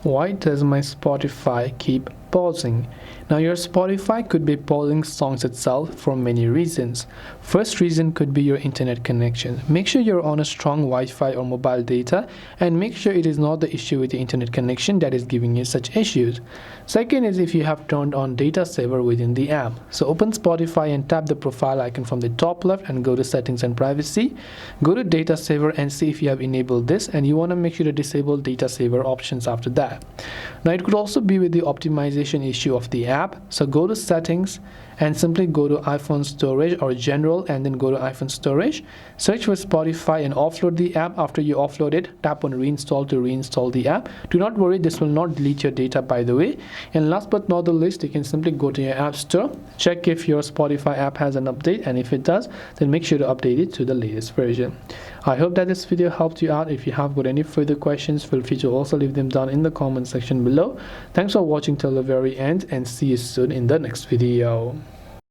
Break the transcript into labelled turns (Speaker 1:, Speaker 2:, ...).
Speaker 1: Why does my Spotify keep pausing? Now your Spotify could be pausing songs itself for many reasons. First reason could be your internet connection. Make sure you're on a strong Wi-Fi or mobile data and make sure it is not the issue with the internet connection that is giving you such issues. Second is if you have turned on data saver within the app. So open Spotify and tap the profile icon from the top left and go to settings and privacy. Go to data saver and see if you have enabled this, and you want to make sure to disable data saver options after that. Now it could also be with the optimization issue of the app. So go to settings and simply go to iPhone storage or general and then go to iPhone storage. Search for Spotify and offload the app. After you offload it, tap on reinstall to reinstall the app. Do not worry, this will not delete your data, by the way. And last but not the least, you can simply go to your app store, check if your Spotify app has an update, and if it does, then make sure to update it to the latest version. I hope that this video helped you out. If you have got any further questions, feel free to also leave them down in the comment section below. Thanks for watching till the very end, and see you soon in the next video.